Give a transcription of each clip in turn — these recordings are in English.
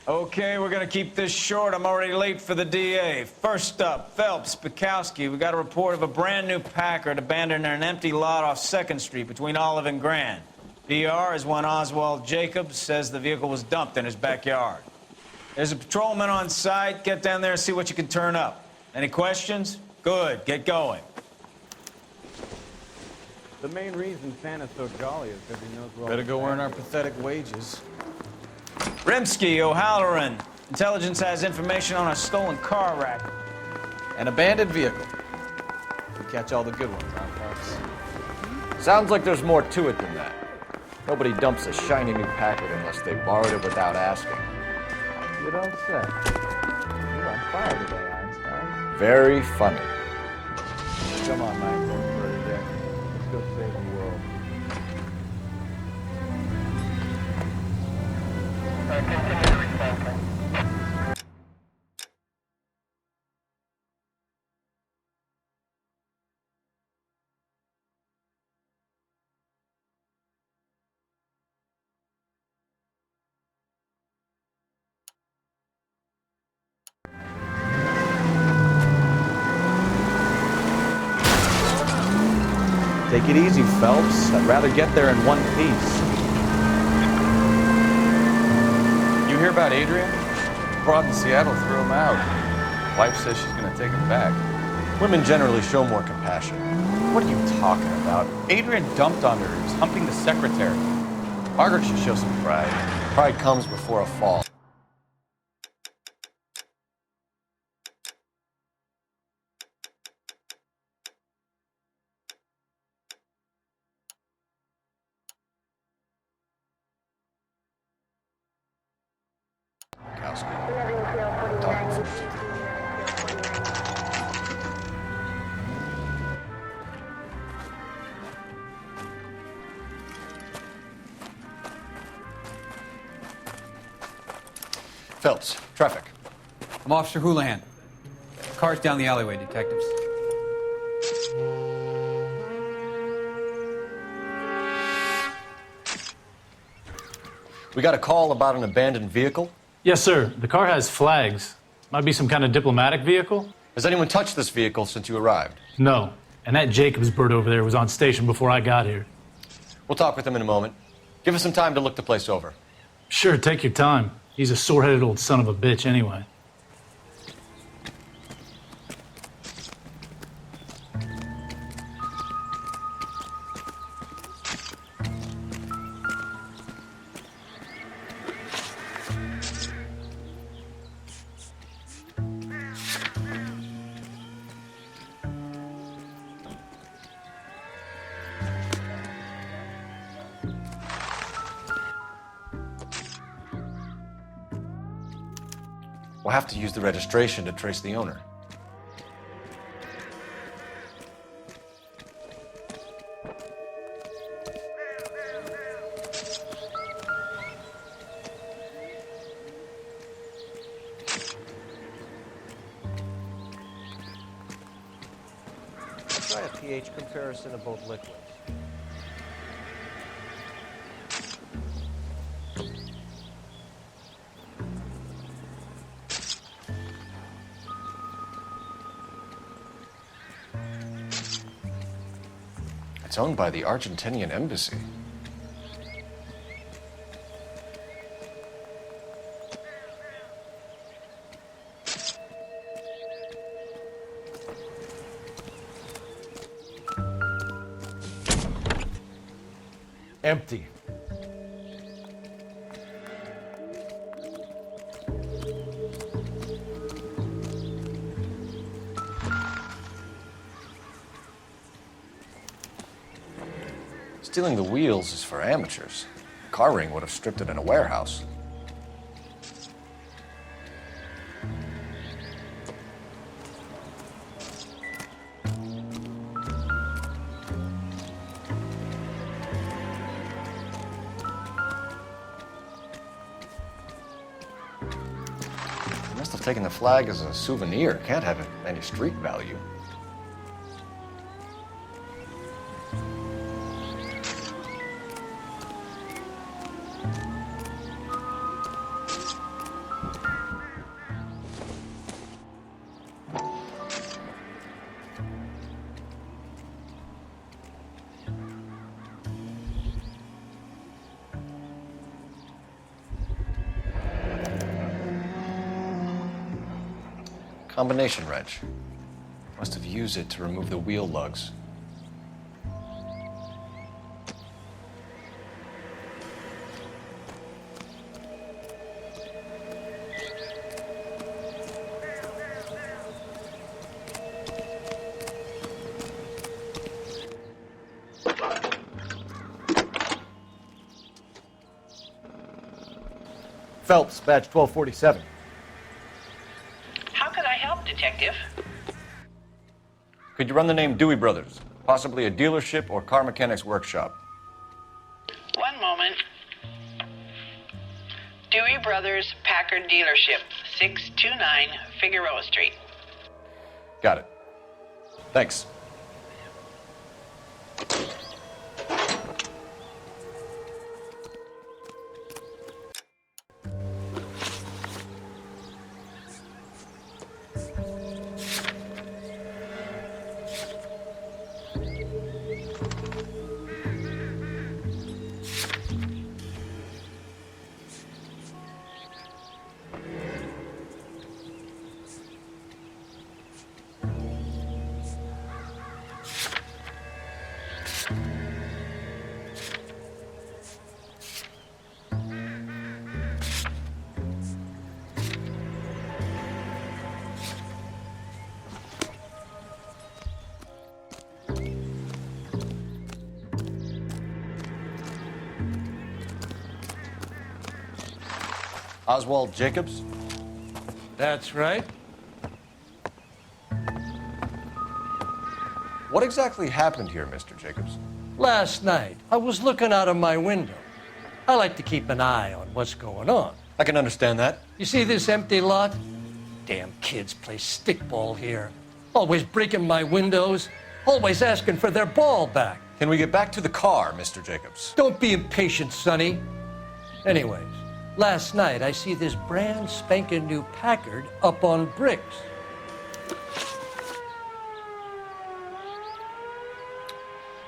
Okay, we're gonna keep this short. I'm already late for the DA. First up, Phelps, Bukowski. We got a report of a brand new Packard abandoned in an empty lot off 2nd Street between Olive and Grand. PR is one Oswald Jacobs says the vehicle was dumped in his backyard. There's a patrolman on site. Get down there and see what you can turn up. Any questions? Good, get going. The main reason Santa's so jolly is because he knows we're all... Better go earn our pathetic wages. Rimsky, O'Halloran. Intelligence has information on a stolen car racket. An abandoned vehicle. We catch all the good ones, huh, Phelps? Sounds like there's more to it than that. Nobody dumps a shiny new Packard unless they borrowed it without asking. You don't say. You're on fire today, Einstein. Very funny. Come on, Mike. For a day. Let's go save the world. Take it easy, Phelps. I'd rather get there in one piece. You hear about Adrian? Broad in Seattle threw him out. Wife says she's gonna take him back. Women generally show more compassion. What are you talking about? Adrian dumped on her. He was humping the secretary. Margaret should show some pride. Pride comes before a fall. Phelps, traffic. I'm Officer Houlihan. Car's down the alleyway, detectives. We got a call about an abandoned vehicle. Yes, sir. The car has flags. Might be some kind of diplomatic vehicle? Has anyone touched this vehicle since you arrived? No. And that Jacobs bird over there was on station before I got here. We'll talk with him in a moment. Give us some time to look the place over. Sure, take your time. He's a sore-headed old son of a bitch anyway. We'll have to use the registration to trace the owner. Try a pH comparison of both liquids. It's owned by the Argentinian embassy. Empty. Stealing the wheels is for amateurs. Car ring would have stripped it in a warehouse. They must have taken the flag as a souvenir. Can't have any street value. Combination wrench. Must have used it to remove the wheel lugs. Phelps, badge 1247. How could I help, Detective? Could you run the name Dewey Brothers? Possibly a dealership or car mechanics workshop. One moment. Dewey Brothers Packard Dealership, 629 Figueroa Street. Got it. Thanks. Oswald Jacobs? That's right. What exactly happened here, Mr. Jacobs? Last night, I was looking out of my window. I like to keep an eye on what's going on. I can understand that. You see this empty lot? Damn kids play stickball here. Always breaking my windows. Always asking for their ball back. Can we get back to the car, Mr. Jacobs? Don't be impatient, Sonny. Anyways, last night I see this brand spanking new Packard up on bricks.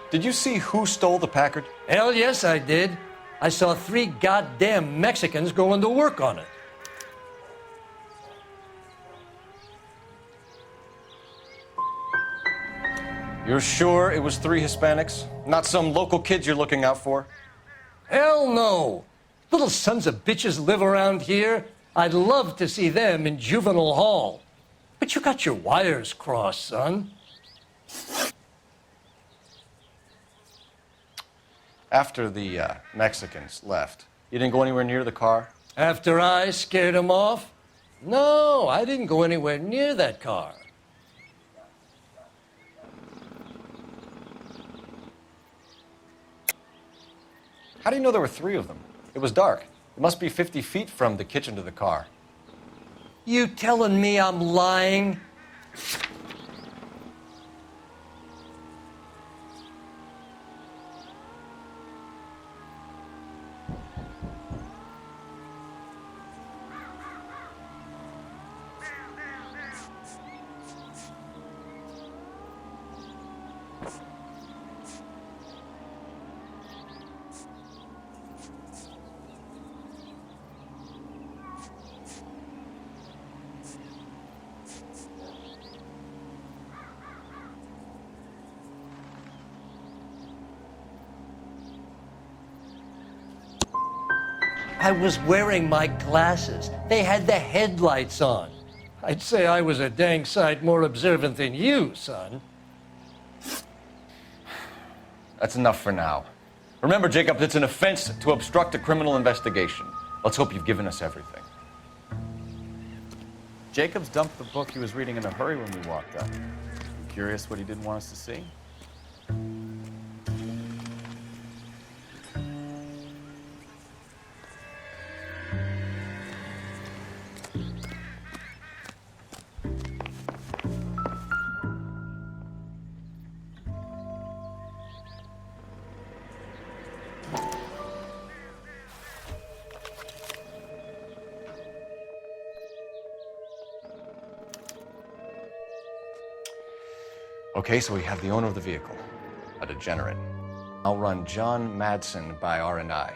Did you see who stole the Packard? Hell yes, I did. I saw 3 goddamn Mexicans going to work on it. You're sure it was 3 Hispanics? Not some local kids you're looking out for? Hell no. Little sons of bitches live around here. I'd love to see them in juvenile hall. But you got your wires crossed, son. After the Mexicans left, you didn't go anywhere near the car? After I scared them off? No, I didn't go anywhere near that car. How do you know there were 3 of them? It was dark. It must be 50 feet from the kitchen to the car. You telling me I'm lying? I was wearing my glasses. They had the headlights on. I'd say I was a dang sight more observant than you, son. That's enough for now. Remember, Jacob, it's an offense to obstruct a criminal investigation. Let's hope you've given us everything. Jacobs dumped the book he was reading in a hurry when we walked up. You curious what he didn't want us to see? Okay, so we have the owner of the vehicle, a degenerate. I'll run John Madsen by R&I.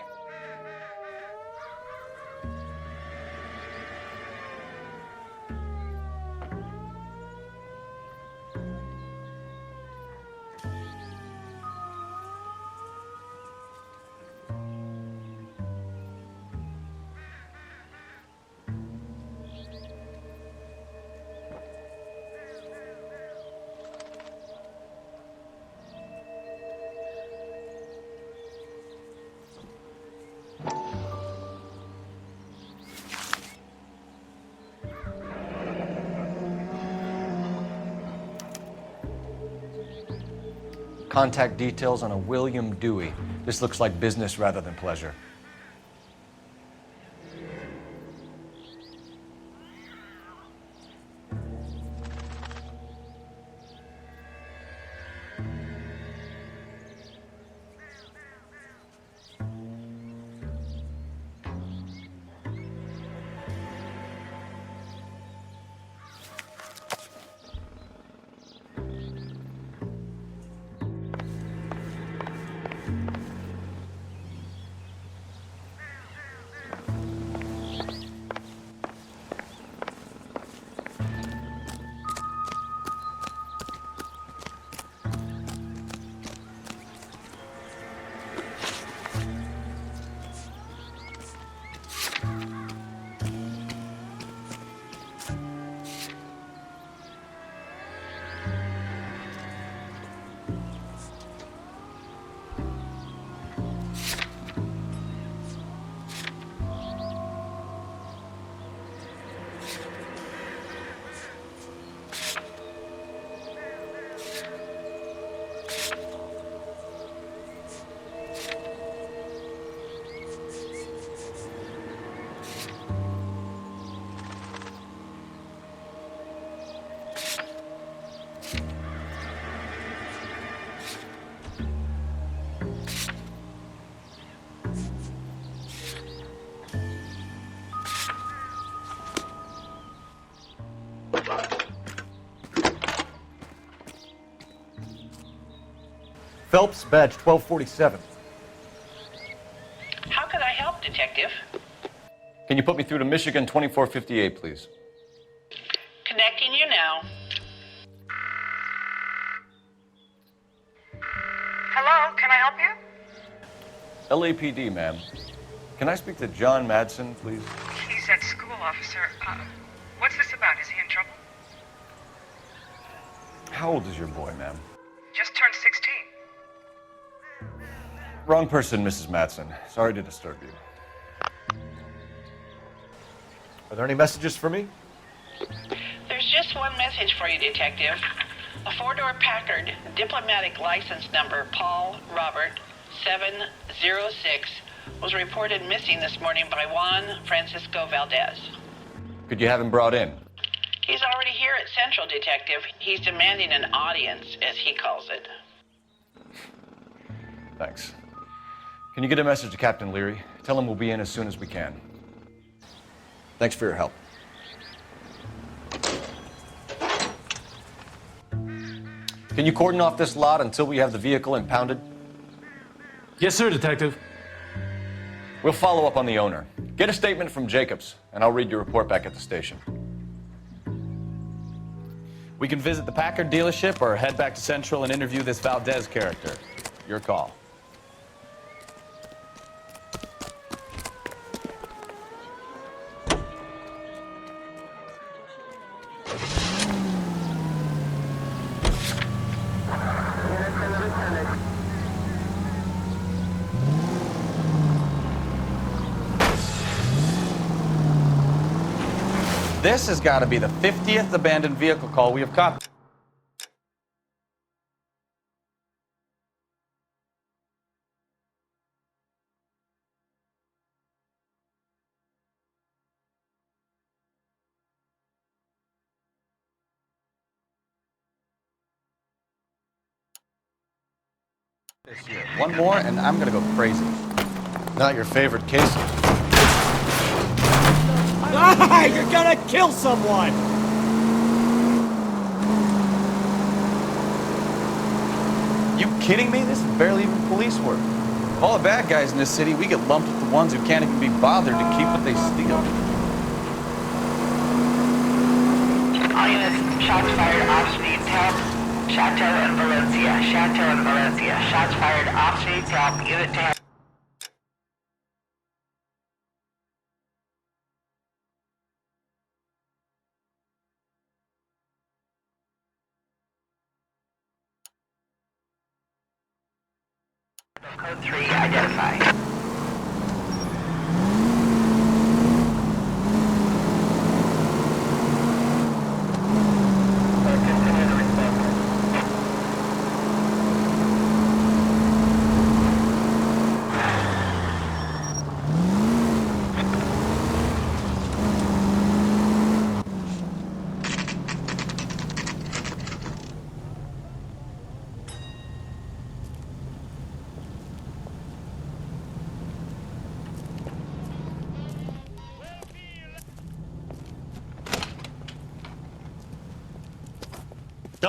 Contact details on a William Dewey. This looks like business rather than pleasure. Phelps, badge 1247. How could I help, Detective? Can you put me through to Michigan 2458, please? Connecting you now. Hello, can I help you? LAPD, ma'am. Can I speak to John Madsen, please? He's at school, officer. What's this about? Is he in trouble? How old is your boy, ma'am? Just turned 16. Wrong person, Mrs. Madsen. Sorry to disturb you. Are there any messages for me? There's just one message for you, Detective. A four-door Packard, diplomatic license number Paul Robert 706, was reported missing this morning by Juan Francisco Valdez. Could you have him brought in? He's already here at Central, Detective. He's demanding an audience, as he calls it. Thanks. Can you get a message to Captain Leary? Tell him we'll be in as soon as we can. Thanks for your help. Can you cordon off this lot until we have the vehicle impounded? Yes, sir, Detective. We'll follow up on the owner. Get a statement from Jacobs, and I'll read your report back at the station. We can visit the Packard dealership or head back to Central and interview this Valdez character. Your call. This has got to be the 50th abandoned vehicle call we have copied. This year. One more and I'm going to go crazy. Not your favorite case. Ah, you're gonna kill someone! You kidding me? This is barely even police work. Of all the bad guys in this city, we get lumped with the ones who can't even be bothered to keep what they steal. All units, shots fired off-speed to help. Chateau and Valencia. Chateau and Valencia. Shots fired off-speed to help. Unit to help. Code 3, identify.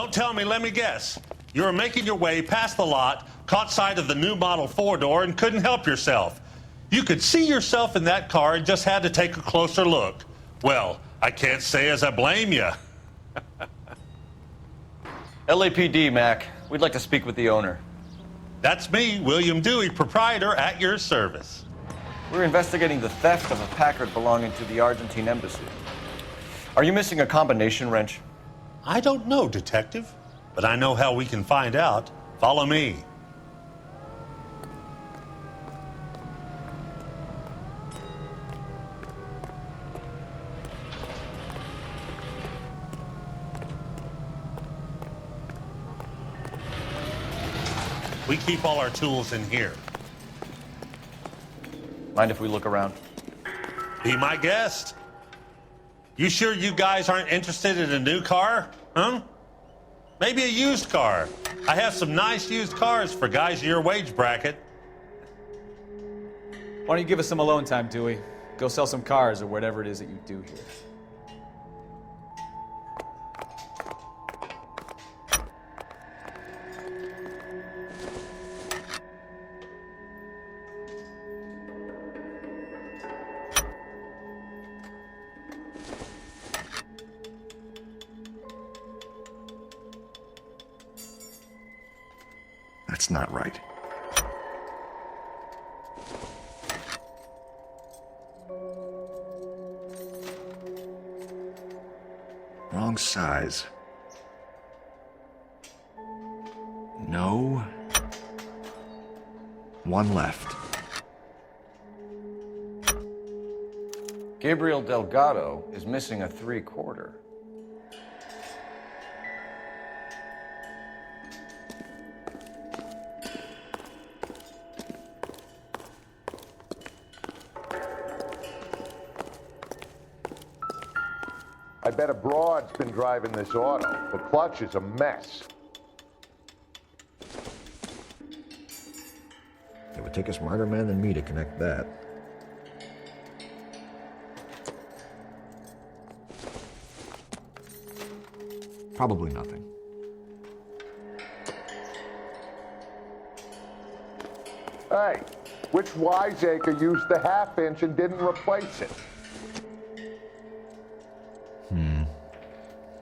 Don't tell me, let me guess. You were making your way past the lot, caught sight of the new model four-door, and couldn't help yourself. You could see yourself in that car and just had to take a closer look. Well, I can't say as I blame you. LAPD, Mac. We'd like to speak with the owner. That's me, William Dewey, proprietor, at your service. We're investigating the theft of a Packard belonging to the Argentine embassy. Are you missing a combination wrench? I don't know, Detective, but I know how we can find out. Follow me. We keep all our tools in here. Mind if we look around? Be my guest. You sure you guys aren't interested in a new car? Huh? Maybe a used car. I have some nice used cars for guys in your wage bracket. Why don't you give us some alone time, Dewey? Go sell some cars or whatever it is that you do here. That's not right. Wrong size. No. One left. Gabriel Delgado is missing a 3/4. I bet a broad's been driving this auto. The clutch is a mess. It would take a smarter man than me to connect that. Probably nothing. Hey, which wiseacre used the half-inch and didn't replace it?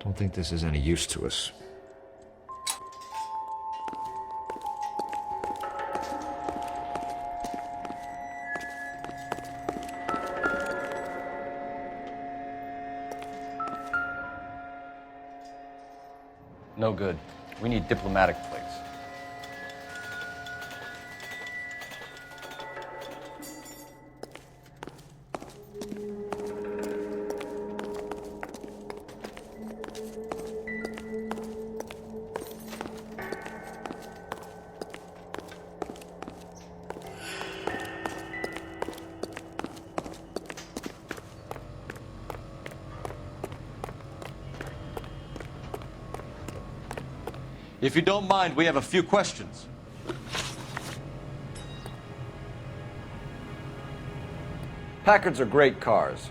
Don't think this is any use to us. No good. We need diplomatic plates. If you don't mind, we have a few questions. Packards are great cars,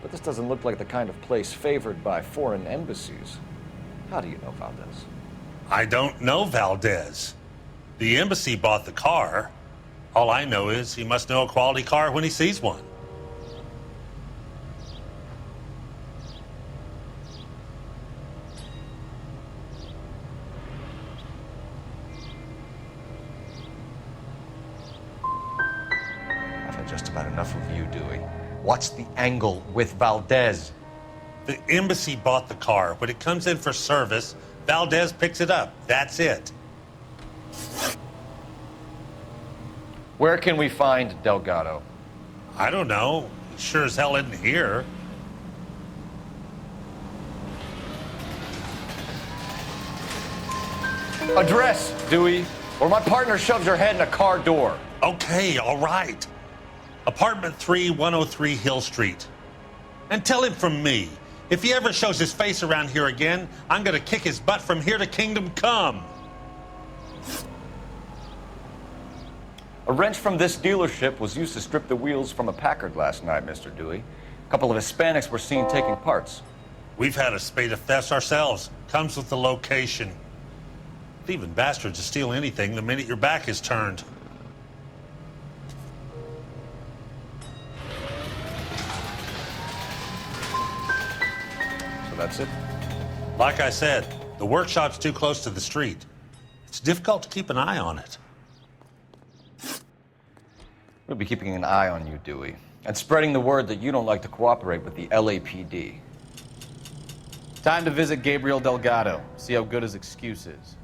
but this doesn't look like the kind of place favored by foreign embassies. How do you know Valdez? I don't know Valdez. The embassy bought the car. All I know is he must know a quality car when he sees one. Just about enough of you, Dewey. What's the angle with Valdez? The embassy bought the car. When it comes in for service, Valdez picks it up. That's it. Where can we find Delgado? I don't know. He sure as hell isn't here. Address, Dewey, or my partner shoves your head in a car door. Okay, all right. Apartment 3, 103 Hill Street. And tell him from me, if he ever shows his face around here again, I'm gonna kick his butt from here to Kingdom Come. A wrench from this dealership was used to strip the wheels from a Packard last night, Mr. Dewey. A couple of Hispanics were seen taking parts. We've had a spate of thefts ourselves. Comes with the location. Thieving bastards to steal anything the minute your back is turned. So that's it? Like I said, the workshop's too close to the street. It's difficult to keep an eye on it. We'll be keeping an eye on you, Dewey, and spreading the word that you don't like to cooperate with the LAPD. Time to visit Gabriel Delgado, see how good his excuse is.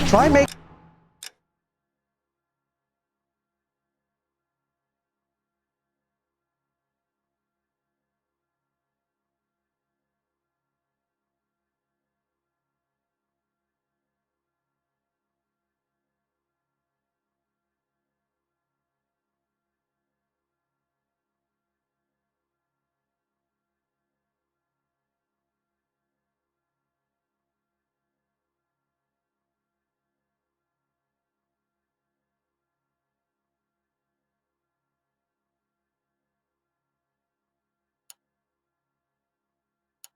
Try make.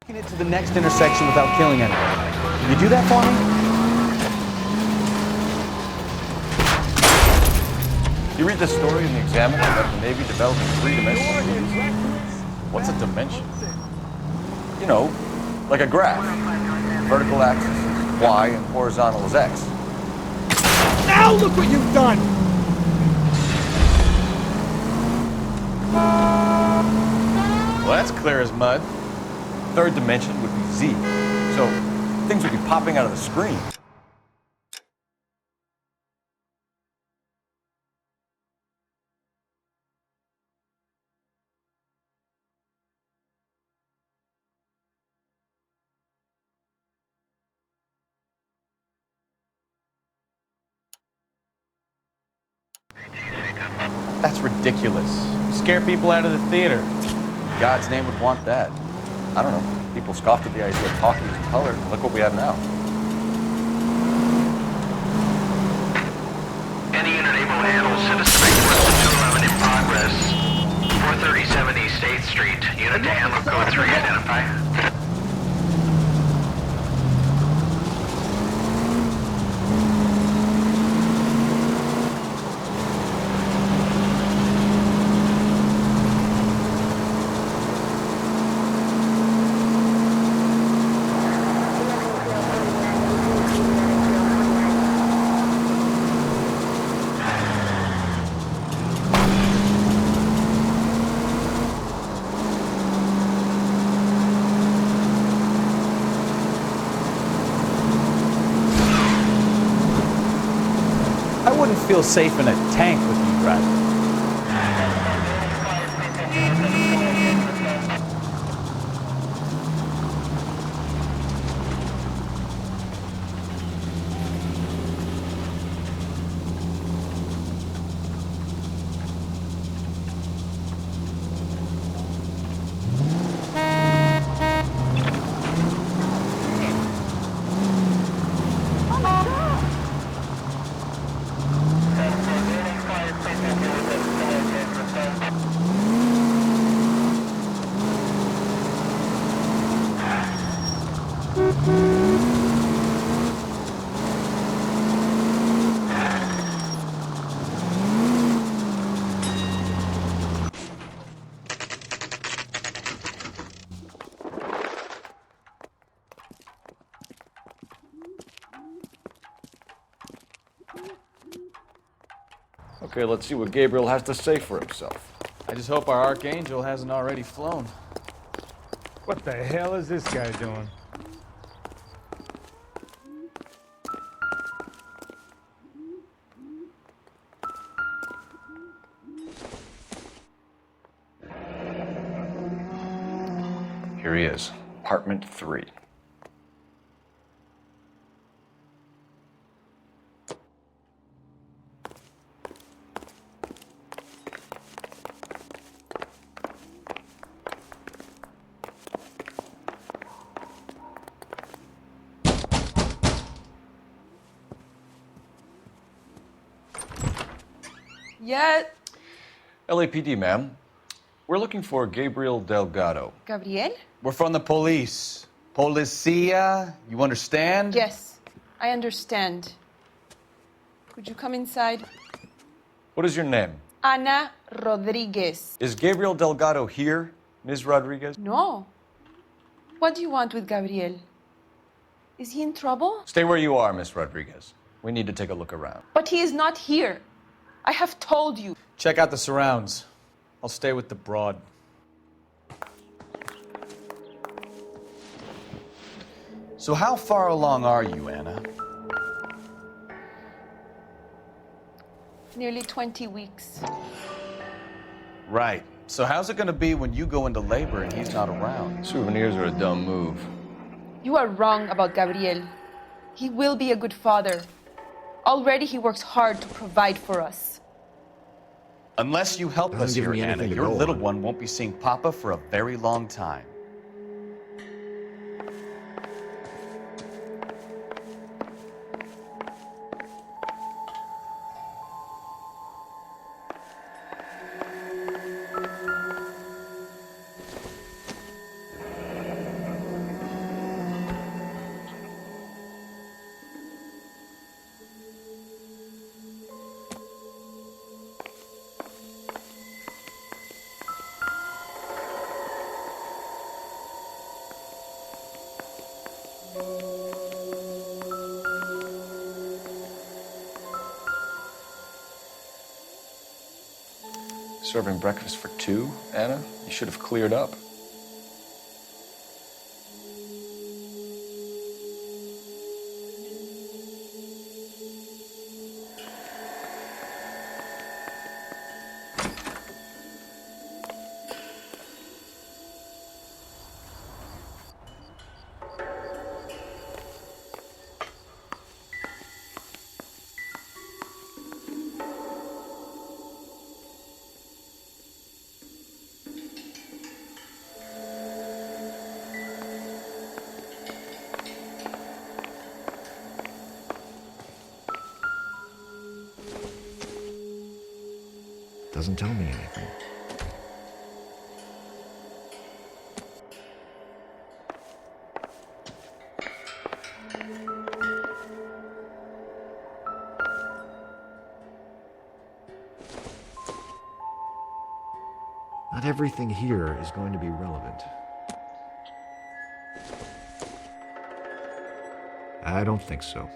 It to the next intersection without killing anyone. Can you do that for me? You read this story in the Examiner about the Navy developing three-dimensional movies? What's a dimension? You know, like a graph. Vertical axis is Y and horizontal is X. Now look what you've done! Well, that's clear as mud. Third dimension would be Z. So things would be popping out of the screen. That's ridiculous. You scare people out of the theater. God's name would want that. I don't know. People scoffed at the idea of talking in color, and look what we have now. Any unit able to handle citizen request 211 in progress. 437 East 8th Street. Unit to handle code 3 identify. I wouldn't feel safe in a tank with you driving. Okay, let's see what Gabriel has to say for himself. I just hope our archangel hasn't already flown. What the hell is this guy doing? Here he is, apartment 3. Yeah. LAPD, ma'am. We're looking for Gabriel Delgado. Gabriel? We're from the police. Policia, you understand? Yes, I understand. Could you come inside? What is your name? Ana Rodriguez. Is Gabriel Delgado here, Ms. Rodriguez? No. What do you want with Gabriel? Is he in trouble? Stay where you are, Ms. Rodriguez. We need to take a look around. But he is not here. I have told you. Check out the surrounds. I'll stay with the broad. So how far along are you, Anna? Nearly 20 weeks. Right. So how's it gonna be when you go into labor and he's not around? Souvenirs are a dumb move. You are wrong about Gabriel. He will be a good father. Already he works hard to provide for us. Unless you help us give here, me Anna, anything to your go little on. one won't be seeing Papa for a very long time. Serving breakfast for 2, Anna? You should have cleared up. Doesn't tell me anything. Not everything here is going to be relevant. I don't think so.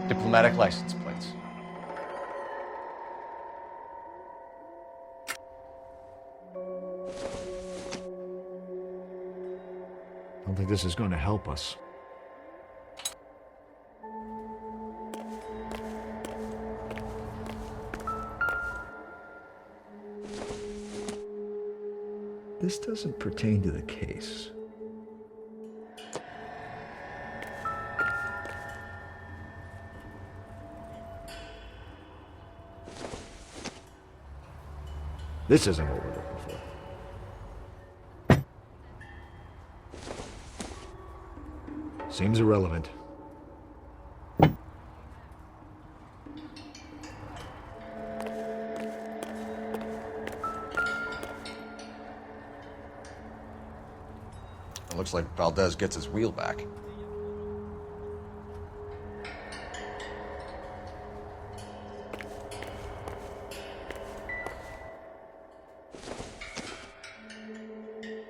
Diplomatic license plates. I don't think this is going to help us. This doesn't pertain to the case. This isn't what we're looking for. Seems irrelevant. It looks like Valdez gets his wheel back.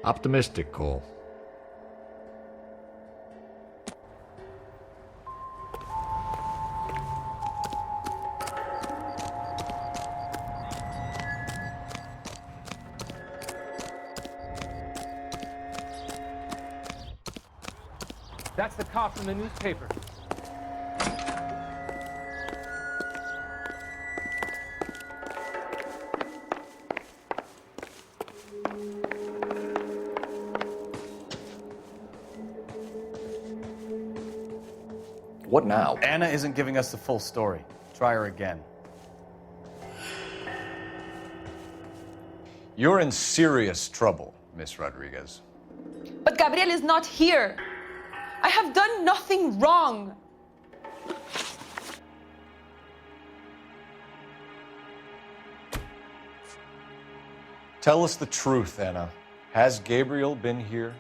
Optimistic, Cole. That's the cop from the newspaper. What now? Anna isn't giving us the full story. Try her again. You're in serious trouble, Miss Rodriguez. But Gabriel is not here. I have done nothing wrong. Tell us the truth, Anna. Has Gabriel been here?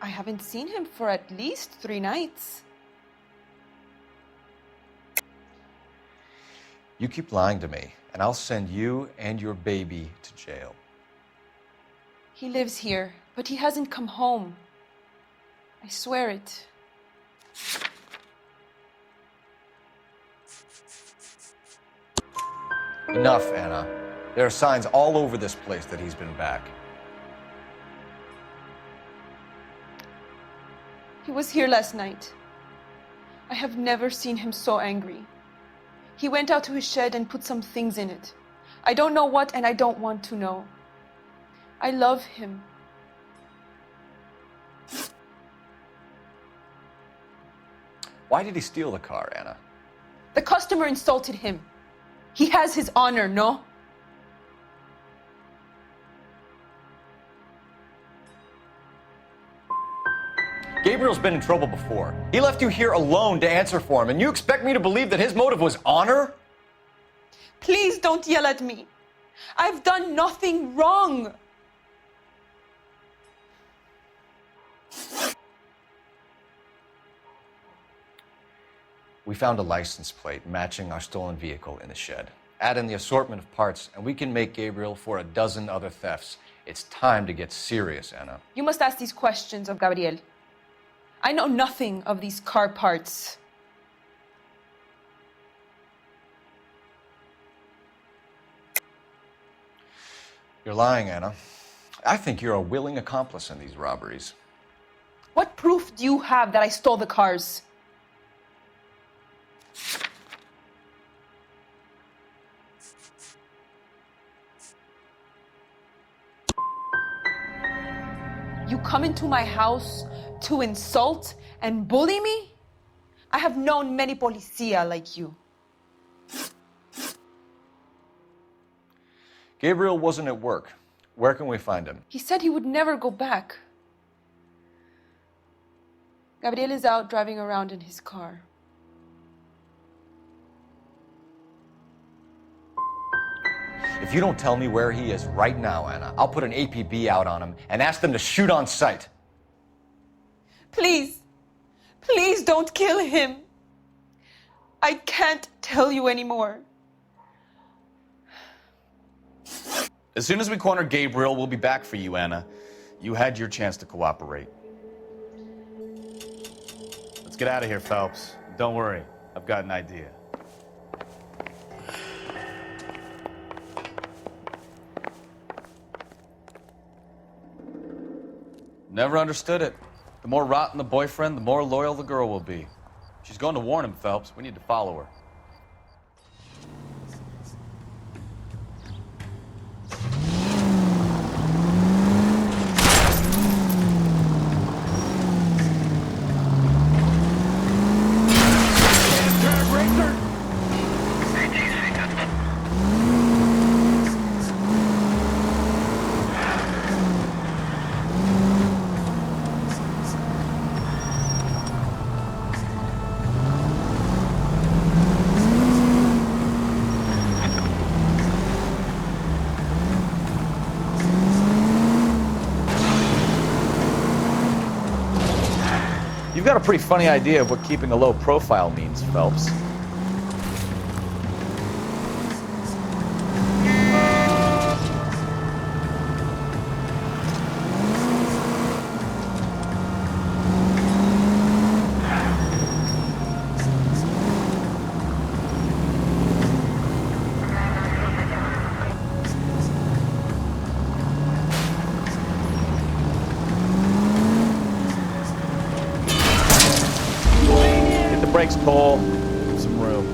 I haven't seen him for at least 3 nights. You keep lying to me, and I'll send you and your baby to jail. He lives here, but he hasn't come home. I swear it. Enough, Anna. There are signs all over this place that he's been back. He was here last night. I have never seen him so angry. He went out to his shed and put some things in it. I don't know what, and I don't want to know. I love him. Why did he steal the car, Anna? The customer insulted him. He has his honor, no? Gabriel's been in trouble before. He left you here alone to answer for him, and you expect me to believe that his motive was honor? Please don't yell at me. I've done nothing wrong. We found a license plate matching our stolen vehicle in the shed. Add in the assortment of parts, and we can make Gabriel for a dozen other thefts. It's time to get serious, Anna. You must ask these questions of Gabriel. I know nothing of these car parts. You're lying, Anna. I think you're a willing accomplice in these robberies. What proof do you have that I stole the cars? You come into my house to insult and bully me? I have known many policia like you. Gabriel wasn't at work. Where can we find him? He said he would never go back. Gabriel is out driving around in his car. If you don't tell me where he is right now, Anna, I'll put an APB out on him and ask them to shoot on sight. Please, please don't kill him. I can't tell you anymore. As soon as we corner Gabriel, we'll be back for you, Anna. You had your chance to cooperate. Let's get out of here, Phelps. Don't worry, I've got an idea. Never understood it. The more rotten the boyfriend, the more loyal the girl will be. She's going to warn him, Phelps. We need to follow her. You've got a pretty funny idea of what keeping a low profile means, Phelps. Brakes, Cole. Give some room.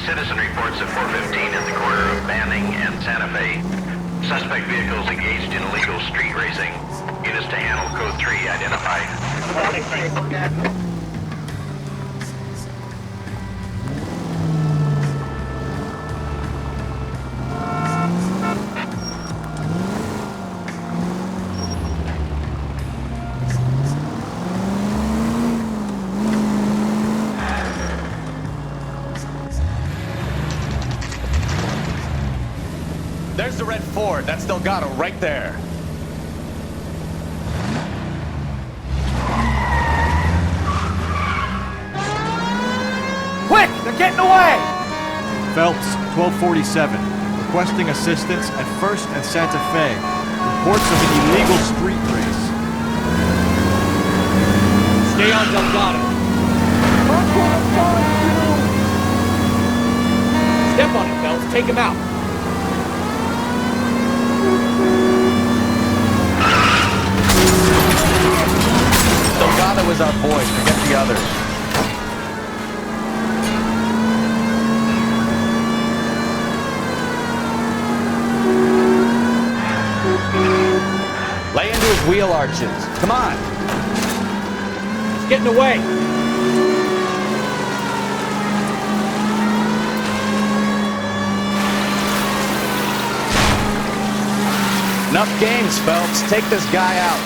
Citizen reports at 415 at the corner of Banning and Santa Fe. Suspect vehicles engaged in illegal street racing. Units to handle code 3 identified. There's the red Ford. That's Delgado right there. Quick! They're getting away! Phelps, 1247. Requesting assistance at 1st and Santa Fe. Reports of an illegal street race. Stay on Delgado. Step on it, Phelps. Take him out. Delgado is our boy. Forget the others. Lay into his wheel arches. Come on. He's getting away. Enough games, Phelps. Take this guy out.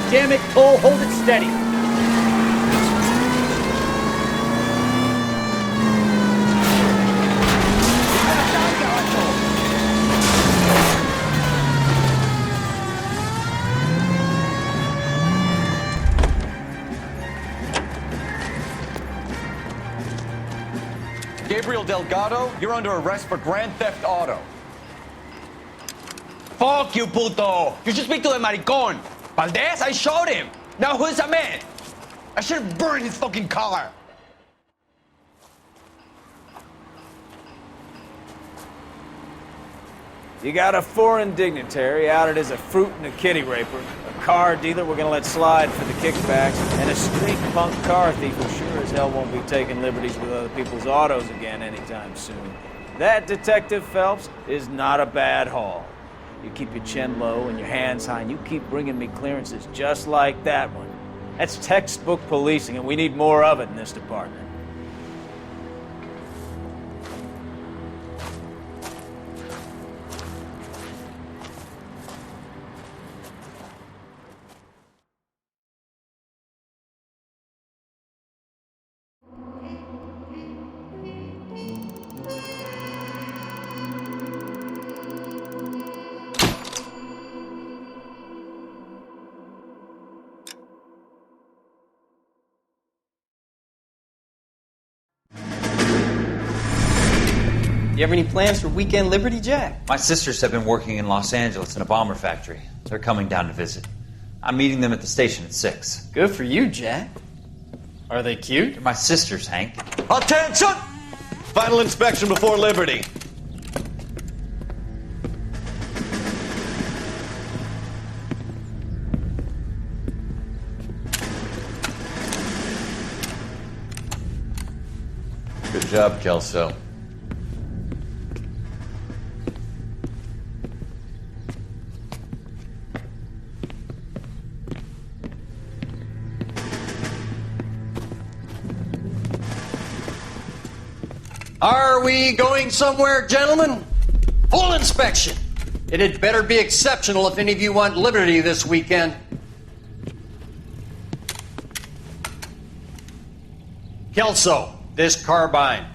Damn it, Cole, hold it steady. Gabriel Delgado, you're under arrest for grand theft auto. Fuck you, puto! You should speak to the maricón. Valdez, I showed him. Now who's a man? I should have burned his fucking car. You got a foreign dignitary outed as a fruit and a kitty raper, a car dealer we're gonna let slide for the kickbacks, and a street punk car thief who sure as hell won't be taking liberties with other people's autos again anytime soon. That, Detective Phelps, is not a bad haul. You keep your chin low and your hands high, and you keep bringing me clearances just like that one. That's textbook policing, and we need more of it in this department. You have any plans for weekend Liberty, Jack? My sisters have been working in Los Angeles in a bomber factory. They're coming down to visit. I'm meeting them at the station at 6. Good for you, Jack. Are they cute? They're my sisters, Hank. Attention! Final inspection before Liberty. Good job, Kelso. Are we going somewhere, gentlemen? Full inspection. It had better be exceptional if any of you want liberty this weekend. Kelso, this carbine.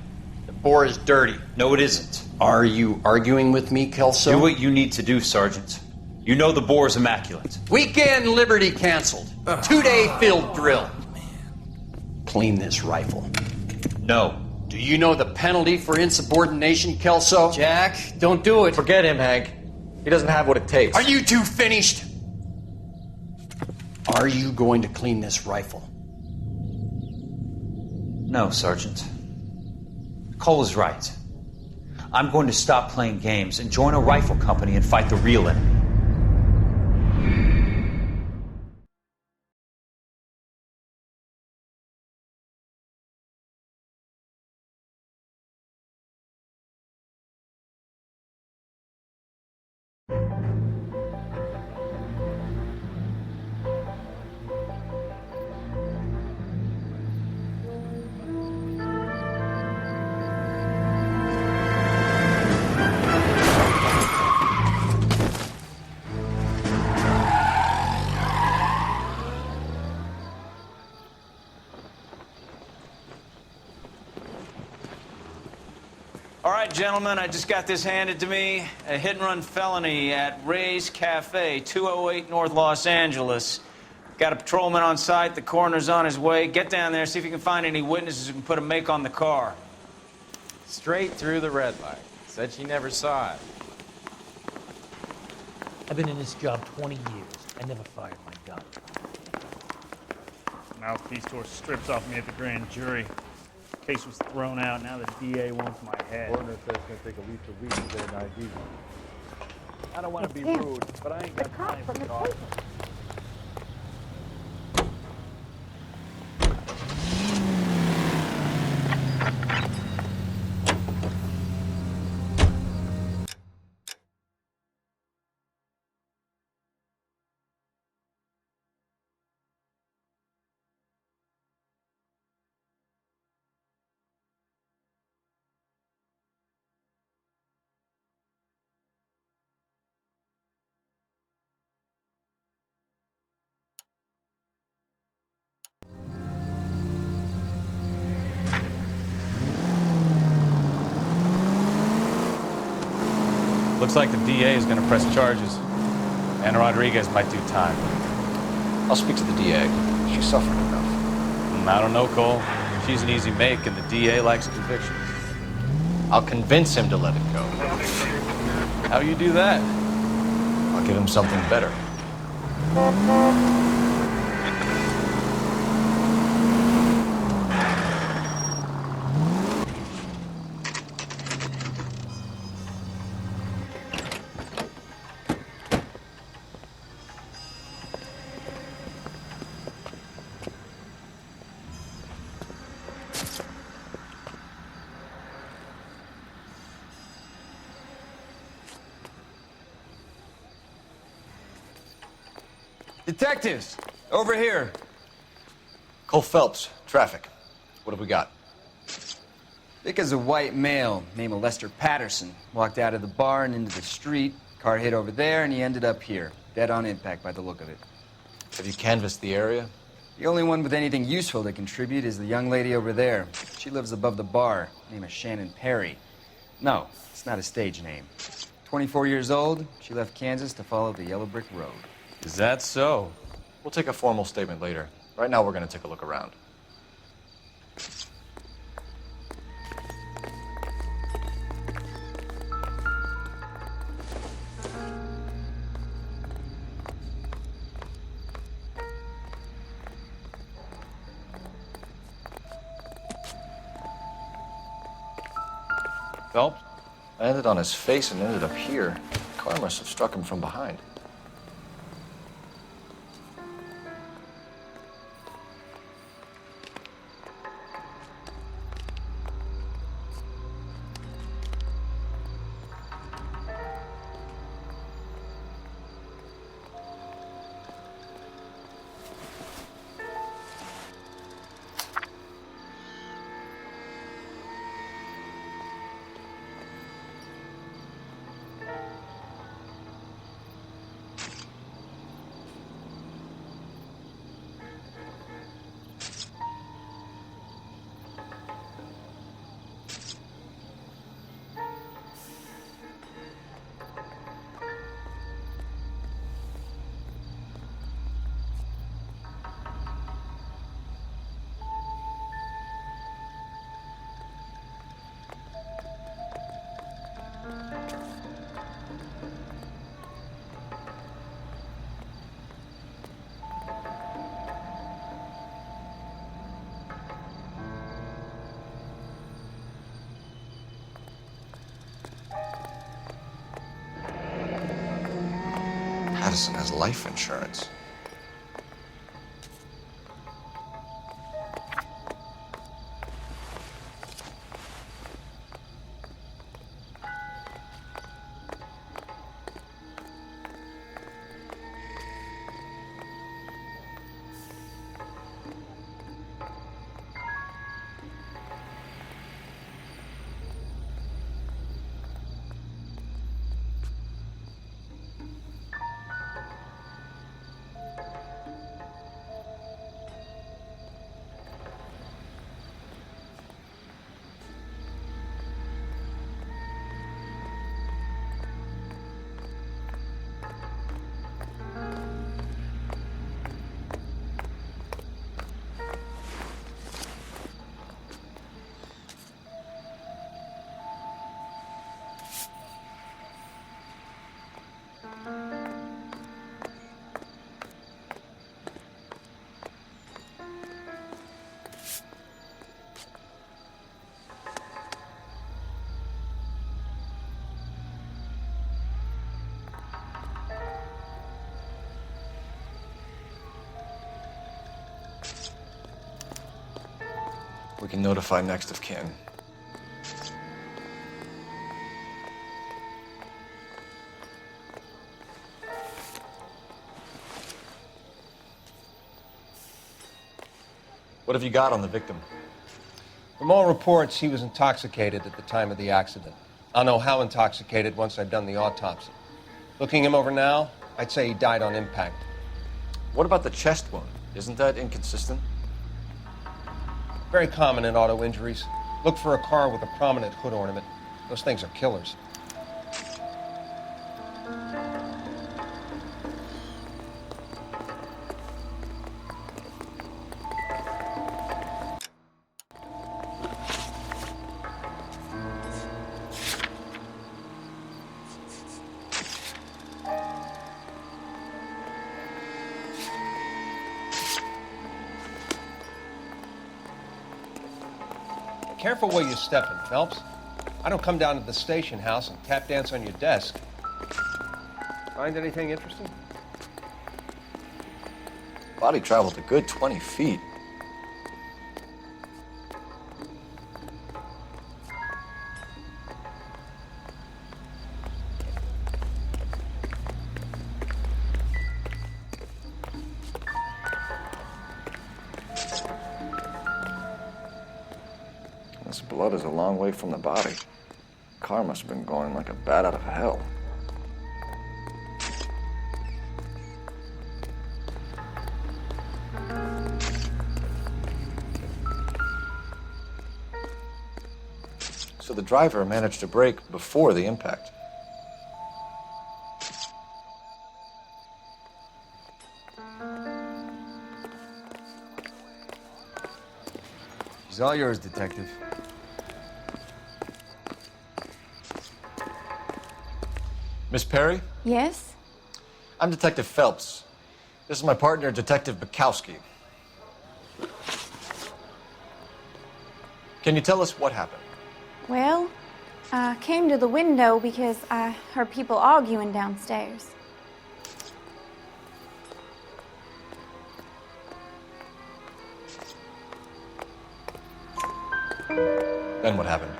The bore is dirty. No, it isn't. Are you arguing with me, Kelso? Do what you need to do, Sergeant. You know the bore is immaculate. Weekend liberty canceled. 2-day field drill. Clean this rifle. No. Do you know the penalty for insubordination, Kelso? Jack, don't do it. Forget him, Hank. He doesn't have what it takes. Are you two finished? Are you going to clean this rifle? No, Sergeant. Cole is right. I'm going to stop playing games and join a rifle company and fight the real enemy. All right, gentlemen, I just got this handed to me. A hit-and-run felony at Ray's Cafe, 208 North Los Angeles. Got a patrolman on site. The coroner's on his way. Get down there, see if you can find any witnesses who can put a make on the car. Straight through the red light. Said she never saw it. I've been in this job 20 years. I never fired my gun. Mouthpiece tore strips off me at the grand jury. Case was thrown out. Now the DA wants my head. Coroner says it's going to take at least a week to get an ID. I don't want to be rude, but I ain't got time for talk. Looks like the DA is going to press charges. And Rodriguez might do time. I'll speak to the DA. She suffered enough. I don't know, Cole. She's an easy make, and the DA likes convictions. I'll convince him to let it go. How you do that? I'll give him something better. Detectives, over here. Cole Phelps, traffic. What have we got? Vic is a white male named Lester Patterson. Walked out of the bar and into the street. Car hit over there, and he ended up here. Dead on impact by the look of it. Have you canvassed the area? The only one with anything useful to contribute is the young lady over there. She lives above the bar. Name is Shannon Perry. No, it's not a stage name. 24 years old, she left Kansas to follow the yellow brick road. Is that so? We'll take a formal statement later. Right now, we're going to take a look around. Phelps? I landed on his face and ended up here. The car must have struck him from behind. Patterson has life insurance. We can notify next of kin. What have you got on the victim? From all reports, he was intoxicated at the time of the accident. I'll know how intoxicated once I've done the autopsy. Looking him over now, I'd say he died on impact. What about the chest wound? Isn't that inconsistent? Very common in auto injuries. Look for a car with a prominent hood ornament. Those things are killers. careful where you're stepping, Phelps. I don't come down to the station house and tap dance on your desk. Find anything interesting? Body traveled a good 20 feet. This blood is a long way from the body. Car must have been going like a bat out of hell. So the driver managed to brake before the impact. She's all yours, Detective. Miss Perry? Yes? I'm Detective Phelps. This is my partner, Detective Bukowski. Can you tell us what happened? Well, I came to the window because I heard people arguing downstairs. Then what happened?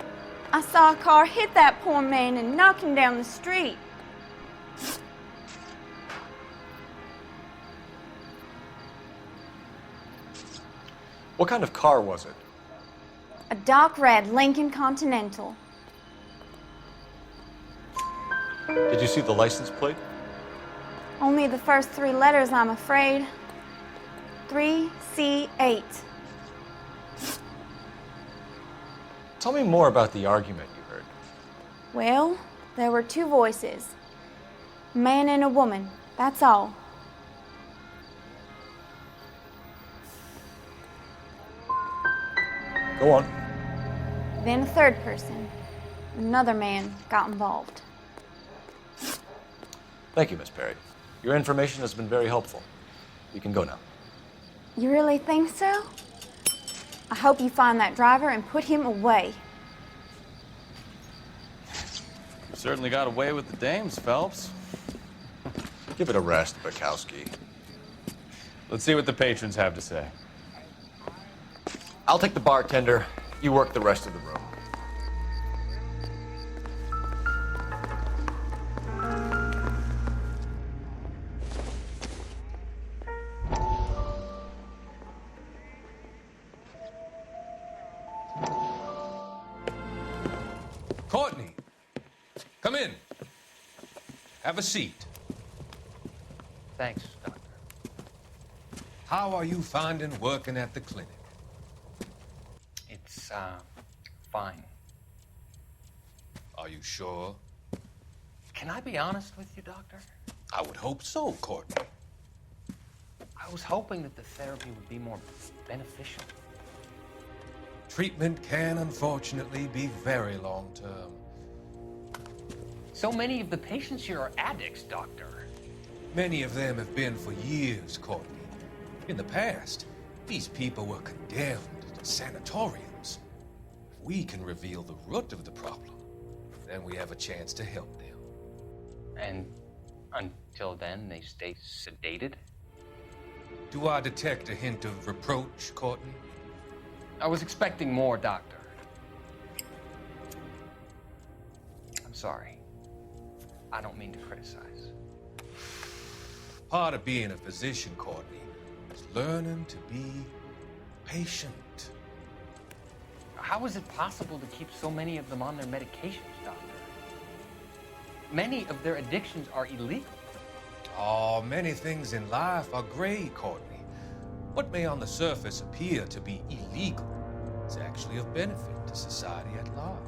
I saw a car hit that poor man and knock him down the street. What kind of car was it? A dark red Lincoln Continental. Did you see the license plate? Only the first 3 letters, I'm afraid. 3C8. Tell me more about the argument you heard. Well, there were 2 voices. A man and a woman, that's all. Go on. Then a 3rd person, another man, got involved. Thank you, Miss Perry. Your information has been very helpful. You can go now. You really think so? I hope you find that driver and put him away. You certainly got away with the dames, Phelps. Give it a rest, Bukowski. Let's see what the patrons have to say. I'll take the bartender. You work the rest of the room. Courtney, come in. Have a seat. Thanks, Doctor. How are you finding working at the clinic? It's, fine. Are you sure? Can I be honest with you, Doctor? I would hope so, Courtney. I was hoping that the therapy would be more beneficial. Treatment can, unfortunately, be very long-term. So many of the patients here are addicts, Doctor. Many of them have been for years, Courtney. In the past, these people were condemned to sanatoriums. If we can reveal the root of the problem, then we have a chance to help them. And until then, they stay sedated? Do I detect a hint of reproach, Courtney? I was expecting more, Doctor. I'm sorry. I don't mean to criticize. Part of being a physician, Courtney, is learning to be patient. How is it possible to keep so many of them on their medications, Doctor? Many of their addictions are illegal. Oh, many things in life are gray, Courtney. What may on the surface appear to be illegal is actually of benefit to society at large.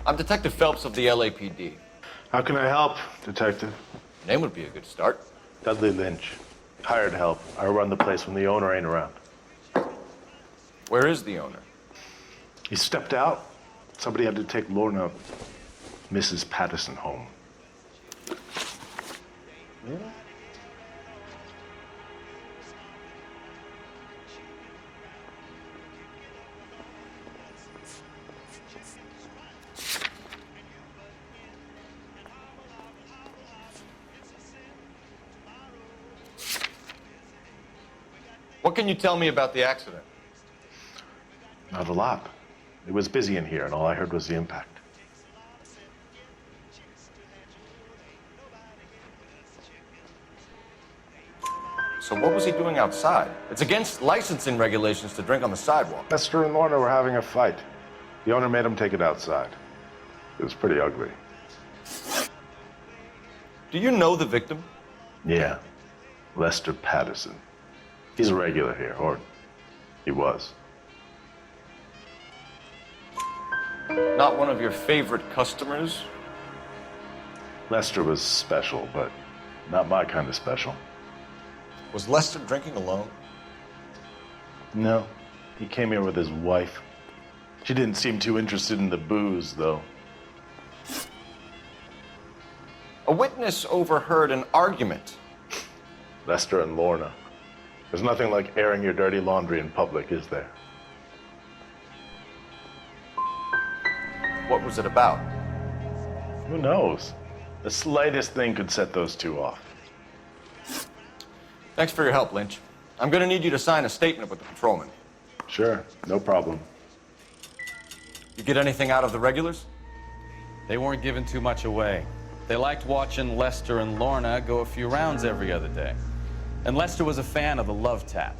I'm Detective Phelps of the LAPD. How can I help, Detective? Name would be a good start. Dudley Lynch. Hired help. I run the place when the owner ain't around. Where is the owner? He stepped out. Somebody had to take Lorna, Mrs. Patterson, home. What can you tell me about the accident? Not a lot. It was busy in here, and all I heard was the impact. So what was he doing outside? It's against licensing regulations to drink on the sidewalk. Lester and Lorna were having a fight. The owner made him take it outside. It was pretty ugly. Do you know the victim? Yeah. Lester Patterson. He's a regular here, or he was. Not one of your favorite customers? Lester was special, but not my kind of special. Was Lester drinking alone? No. He came here with his wife. She didn't seem too interested in the booze, though. A witness overheard an argument. Lester and Lorna. There's nothing like airing your dirty laundry in public, is there? What was it about? Who knows? The slightest thing could set those two off. Thanks for your help, Lynch. I'm going to need you to sign a statement with the patrolman. Sure, no problem. You get anything out of the regulars? They weren't giving too much away. They liked watching Lester and Lorna go a few rounds every other day. And Lester was a fan of the love tap.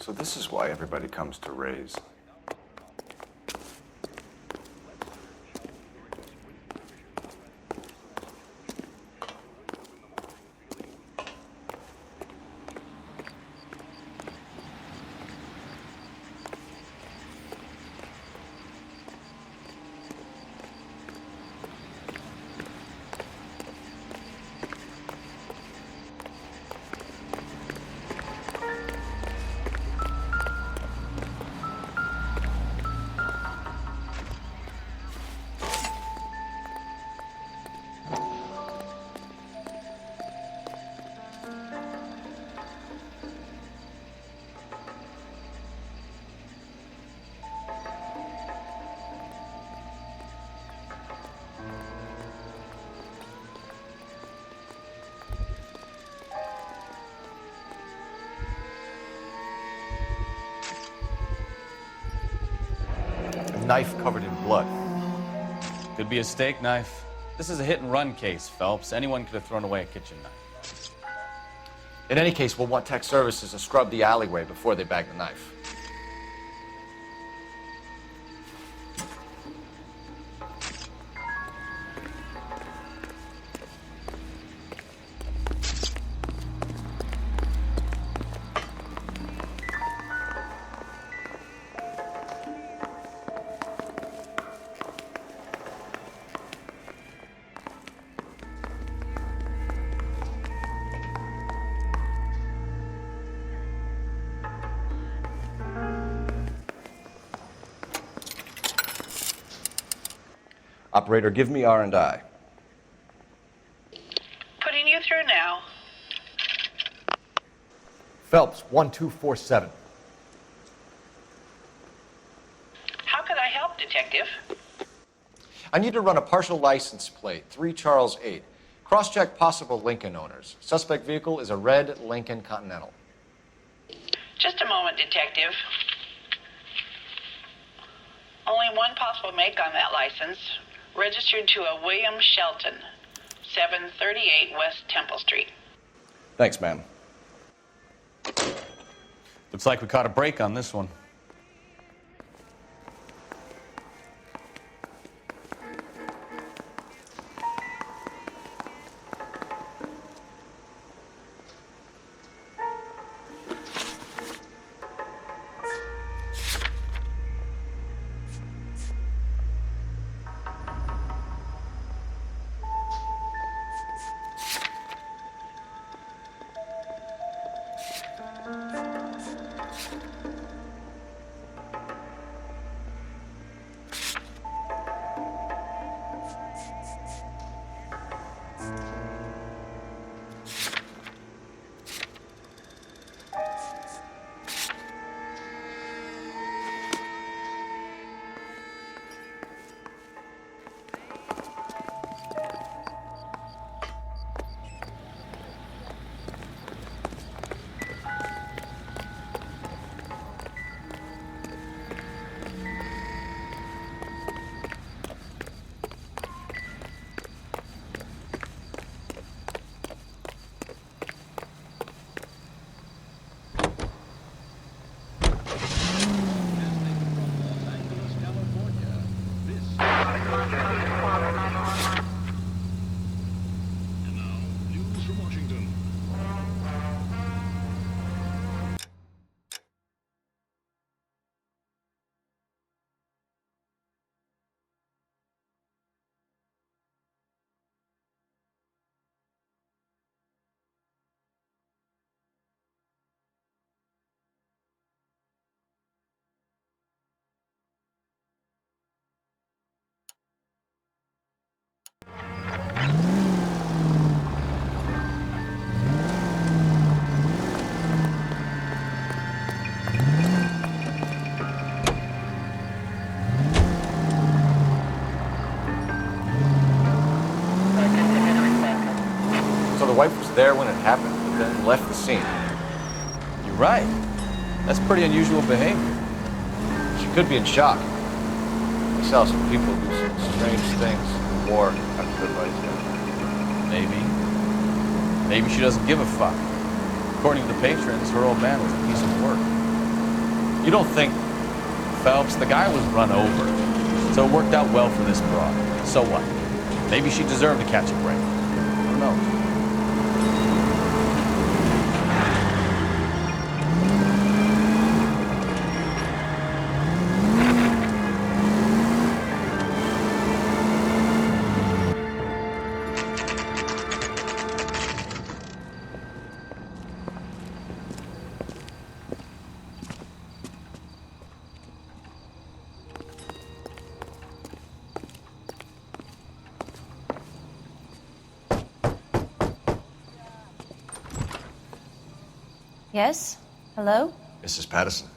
So this is why everybody comes to Ray's. Knife covered in blood. Could be a steak knife. This is a hit-and-run case, Phelps. Anyone could have thrown away a kitchen knife. In any case, we'll want tech services to scrub the alleyway before they bag the knife. Operator, give me R&I. Putting you through now. Phelps, 1247. How could I help, Detective? I need to run a partial license plate, 3 Charles 8. Cross-check possible Lincoln owners. Suspect vehicle is a red Lincoln Continental. Just a moment, Detective. Only one possible make on that license. Registered to a William Shelton. 738 West Temple Street. Thanks, ma'am. Looks like we caught a break on this one. So the wife was there when it happened, but then left the scene. You're right. That's pretty unusual behavior. She could be in shock. I saw some people do some strange things in the war after the fight. Maybe. Maybe she doesn't give a fuck. According to the patrons, her old man was a piece of work. You don't think, Phelps, the guy was run over. So it worked out well for this broad. So what? Maybe she deserved to catch a break. Who knows? Yes? Hello? Mrs. Patterson.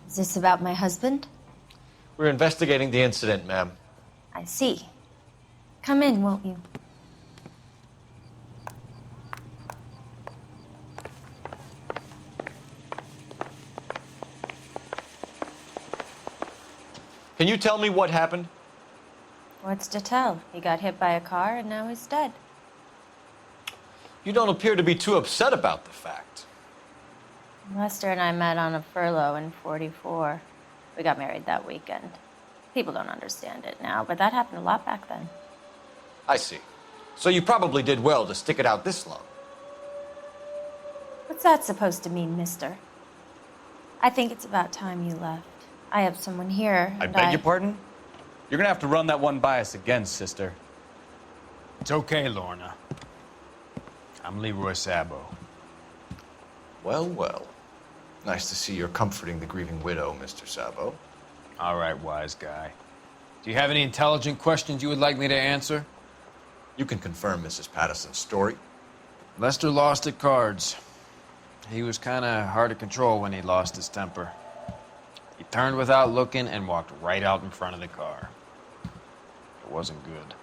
Is this about my husband? We're investigating the incident, ma'am. I see. Come in, won't you? Can you tell me what happened? What's to tell? He got hit by a car and now he's dead. You don't appear to be too upset about the fact. Lester and I met on a furlough in '44. We got married that weekend. People don't understand it now, but that happened a lot back then. I see. So you probably did well to stick it out this long. What's that supposed to mean, mister? I think it's about time you left. I have someone here. I beg your pardon? You're gonna have to run that one by us again, sister. It's okay, Lorna. I'm Leroy Sabo. Well, well. Nice to see you're comforting the grieving widow, Mr. Sabo. All right, wise guy. Do you have any intelligent questions you would like me to answer? You can confirm Mrs. Patterson's story. Lester lost at cards. He was kind of hard to control when he lost his temper. He turned without looking and walked right out in front of the car. It wasn't good.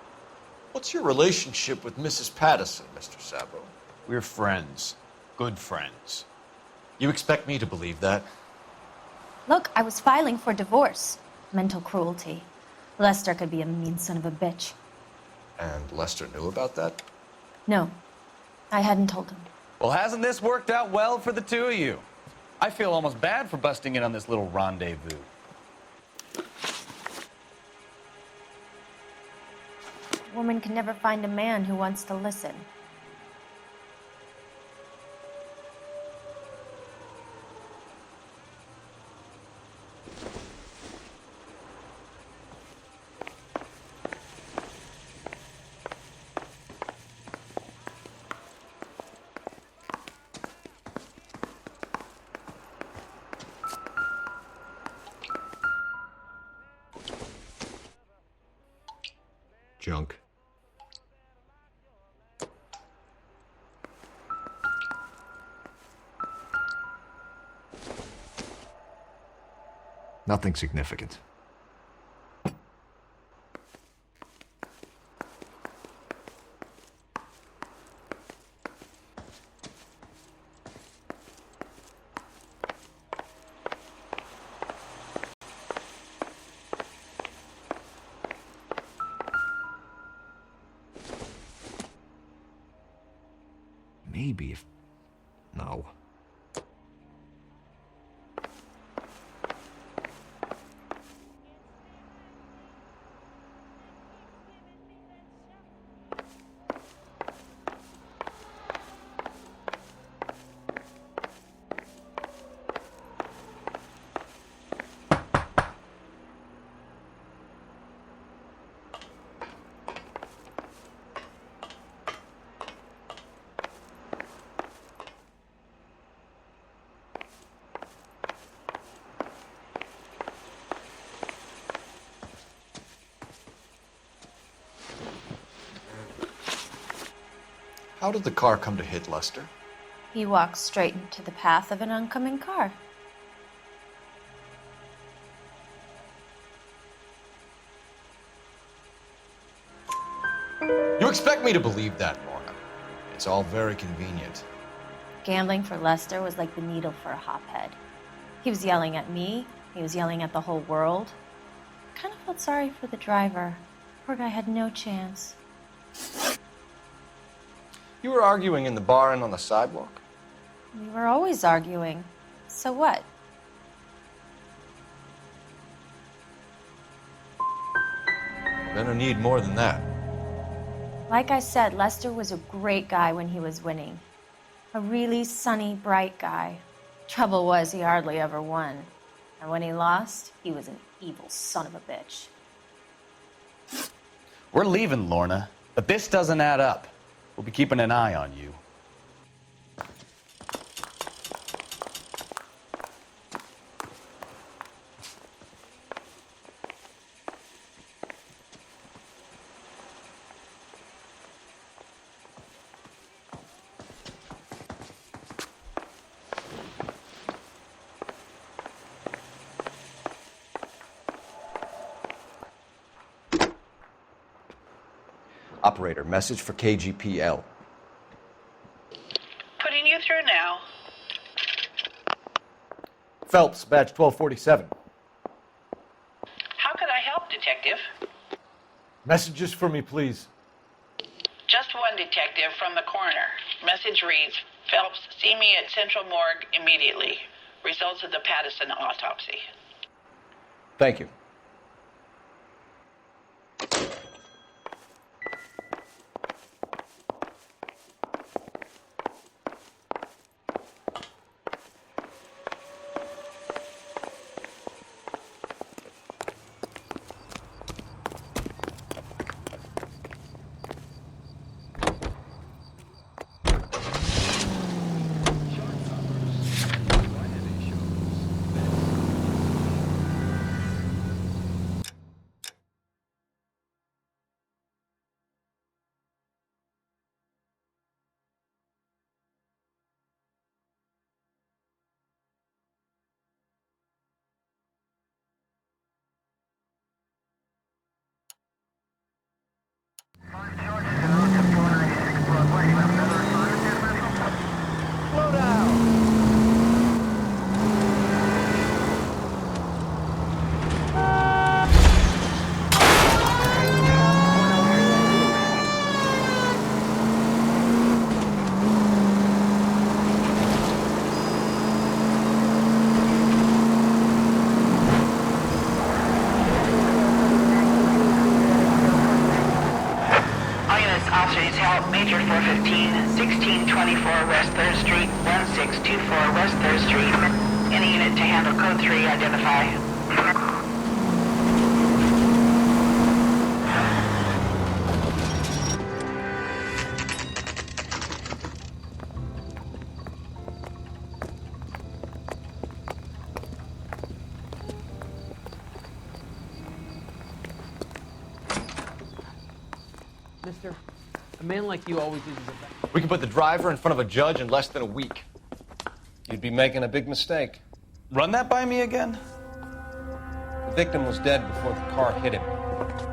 What's your relationship with Mrs. Patterson, Mr. Sabo? We're friends. Good friends. You expect me to believe that? Look, I was filing for divorce. Mental cruelty. Lester could be a mean son of a bitch. And Lester knew about that? No, I hadn't told him. Well, hasn't this worked out well for the two of you? I feel almost bad for busting in on this little rendezvous. A woman can never find a man who wants to listen. Junk. Nothing significant. Maybe if... No. How did the car come to hit Lester? He walked straight into the path of an oncoming car. You expect me to believe that, Lorna? It's all very convenient. Gambling for Lester was like the needle for a hophead. He was yelling at me. He was yelling at the whole world. I kind of felt sorry for the driver. Poor guy had no chance. You were arguing in the bar and on the sidewalk? We were always arguing. So what? Gonna need more than that. Like I said, Lester was a great guy when he was winning. A really sunny, bright guy. Trouble was, he hardly ever won. And when he lost, he was an evil son of a bitch. We're leaving, Lorna, but this doesn't add up. We'll be keeping an eye on you. Operator, message for KGPL. Putting you through now. Phelps, badge 1247. How could I help, Detective? Messages for me, please. Just one detective from the coroner. Message reads, Phelps, see me at Central Morgue immediately. Results of the Pattison autopsy. Thank you. This officer's help, Major 415, 1624 West 3rd Street, 1624 West 3rd Street. Any unit to handle code 3, identify. Mister, a man like you always uses a back. We can put the driver in front of a judge in less than a week. You'd be making a big mistake. Run that by me again? The victim was dead before the car hit him.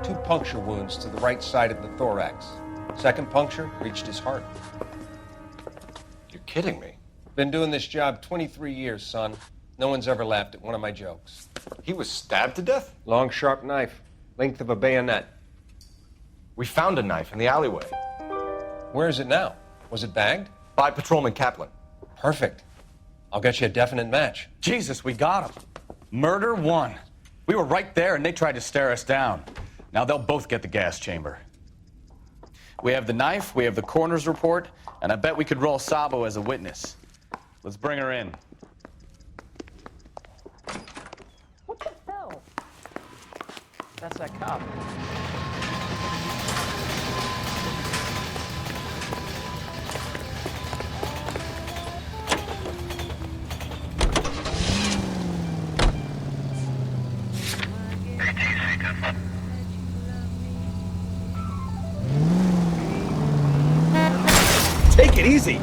2 puncture wounds to the right side of the thorax. Second puncture reached his heart. You're kidding me. Been doing this job 23 years, son. No one's ever laughed at one of my jokes. He was stabbed to death? Long, sharp knife. Length of a bayonet. We found a knife in the alleyway. Where is it now? Was it bagged? By Patrolman Kaplan. Perfect. I'll get you a definite match. Jesus, we got him. Murder 1. We were right there and they tried to stare us down. Now they'll both get the gas chamber. We have the knife, we have the coroner's report, and I bet we could roll Sabo as a witness. Let's bring her in. What the hell? That's that cop. Take it easy.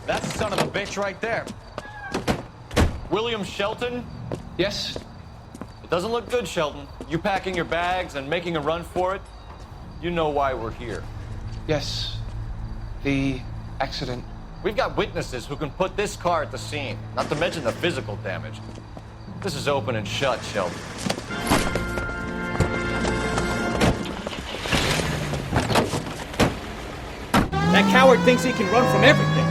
That's the son of a bitch right there. William Shelton? Yes? It doesn't look good, Shelton. You packing your bags and making a run for it? You know why we're here. Yes. The accident. We've got witnesses who can put this car at the scene, not to mention the physical damage. This is open and shut, Shelton. That coward thinks he can run from everything.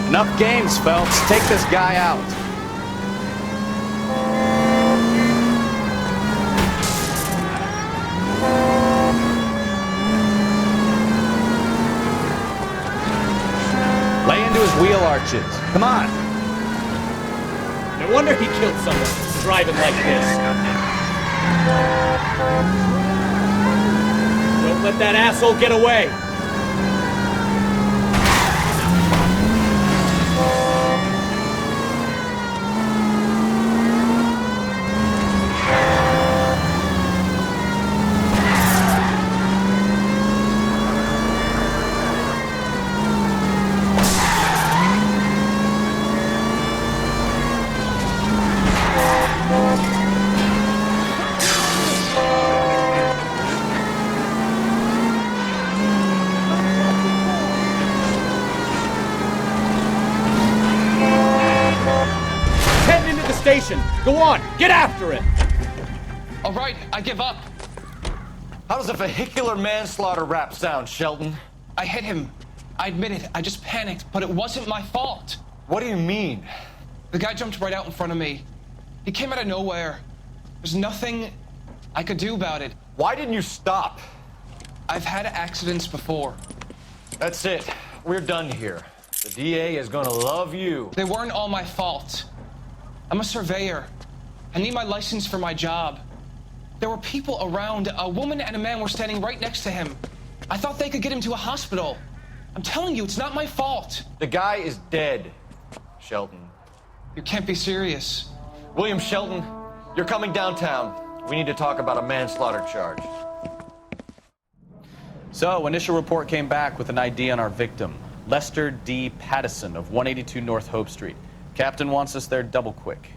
Enough games, Phelps. Take this guy out. Lay into his wheel arches. Come on. No wonder he killed someone driving like this. Don't let that asshole get away. position. Go on, get after it. All right, I give up. How does a vehicular manslaughter rap sound, Shelton? I hit him. I admit it. I just panicked, but it wasn't my fault. What do you mean? The guy jumped right out in front of me. He came out of nowhere. There's nothing I could do about it. Why didn't you stop? I've had accidents before. That's it. We're done here. The DA is gonna love you. They weren't all my fault. I'm a surveyor. I need my license for my job. There were people around. A woman and a man were standing right next to him. I thought they could get him to a hospital. I'm telling you, it's not my fault. The guy is dead, Shelton. You can't be serious. William Shelton, you're coming downtown. We need to talk about a manslaughter charge. So, initial report came back with an ID on our victim, Lester D. Pattison of 182 North Hope Street. Captain wants us there double quick.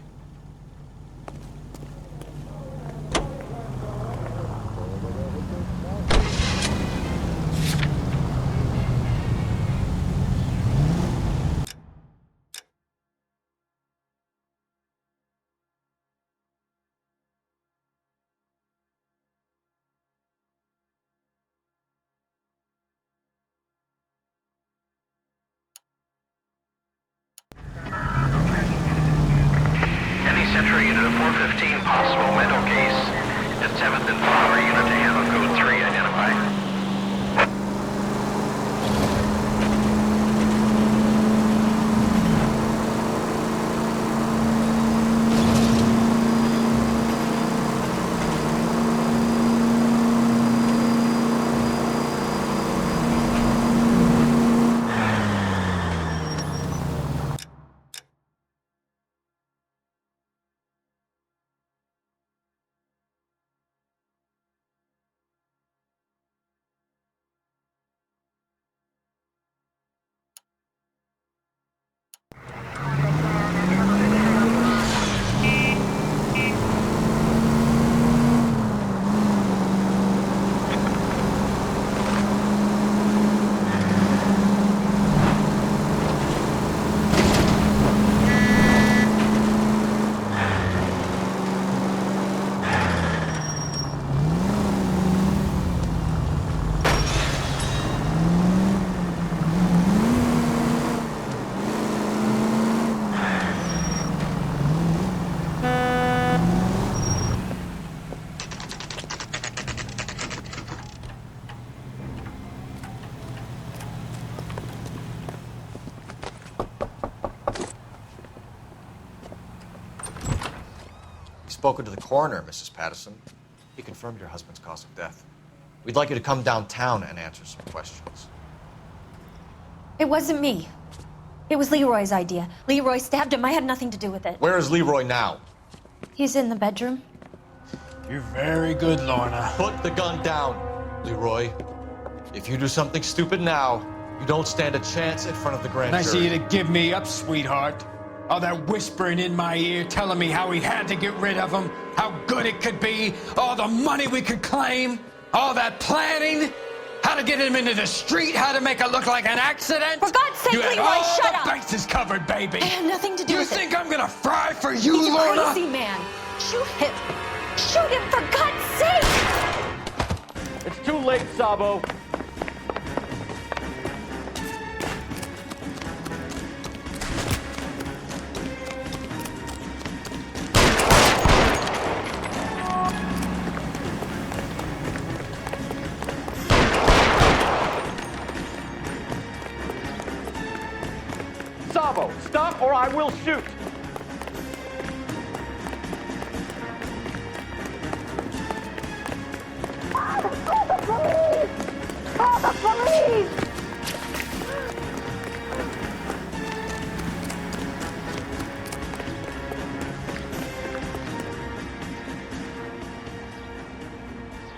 Central Unit of 415, possible mental case at 7th and Flower Unit to handle code 3, identify. Spoken to the coroner, Mrs. Pattison. He confirmed your husband's cause of death. We'd like you to come downtown and answer some questions. It wasn't me. It was Leroy's idea. Leroy stabbed him. I had nothing to do with it. Where is Leroy now? He's in the bedroom. You're very good, Lorna. Put the gun down, Leroy. If you do something stupid now, you don't stand a chance in front of the grand Nice of jury. you to give me up, sweetheart. All that whispering in my ear, telling me how we had to get rid of him, how good it could be, all the money we could claim, all that planning, how to get him into the street, how to make it look like an accident. For God's sake, you had Leroy, all shut the up. bases covered, baby. I had nothing to do with it. You think I'm gonna fry for you, He's Lorna? a crazy man. Shoot him. Shoot him, for God's sake. It's too late, Sabo. Sabo, stop or I will shoot. Call the police! Call the police!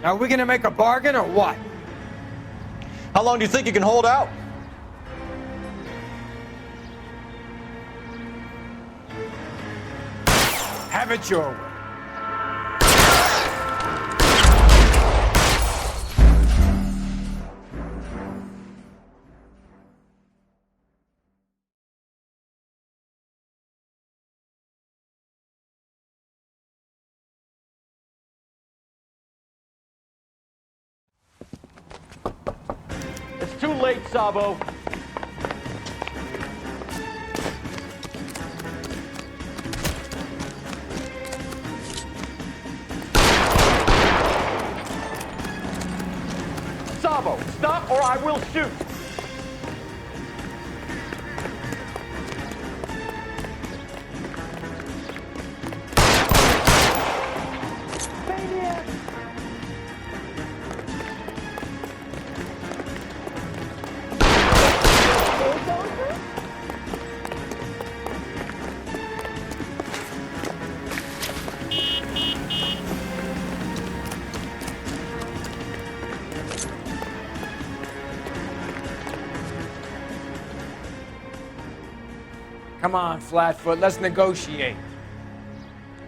Are we gonna make a bargain or what? How long do you think you can hold out? Have it your way. too late, Sabo. Sabo, stop or I will shoot. Come on, Flatfoot, let's negotiate.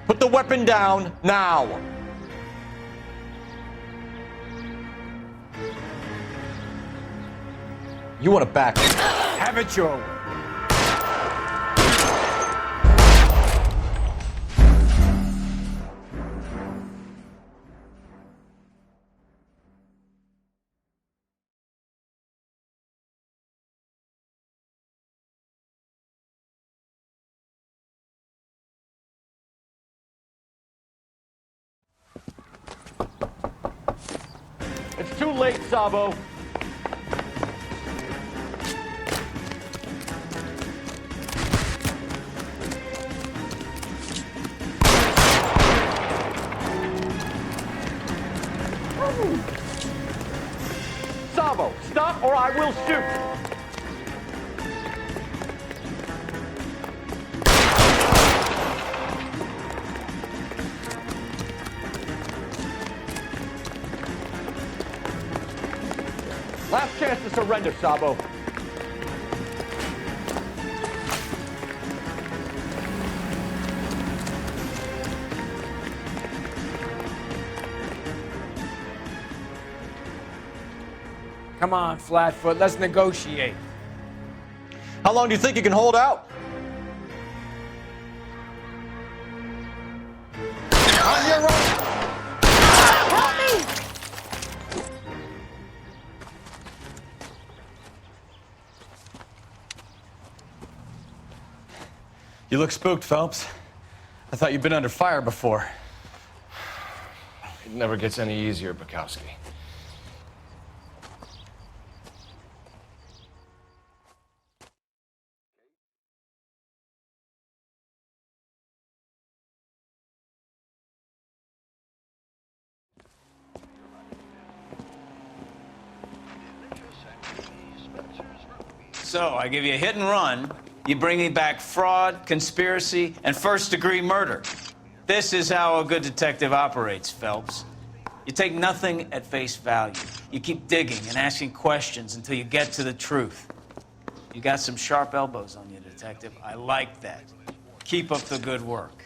Put the weapon down now. You want to back? Have it your way. It's too late, Sabo. Sabo, stop or I will shoot. Last chance to surrender, Sabo. Come on, Flatfoot, let's negotiate. How long do you think you can hold out? On your own. Help me! You look spooked, Phelps. I thought you'd been under fire before. It never gets any easier, Bukowski. So, I give you a hit and run, you bring me back fraud, conspiracy, and first-degree murder. This is how a good detective operates, Phelps. You take nothing at face value. You keep digging and asking questions until you get to the truth. You got some sharp elbows on you, detective. I like that. Keep up the good work.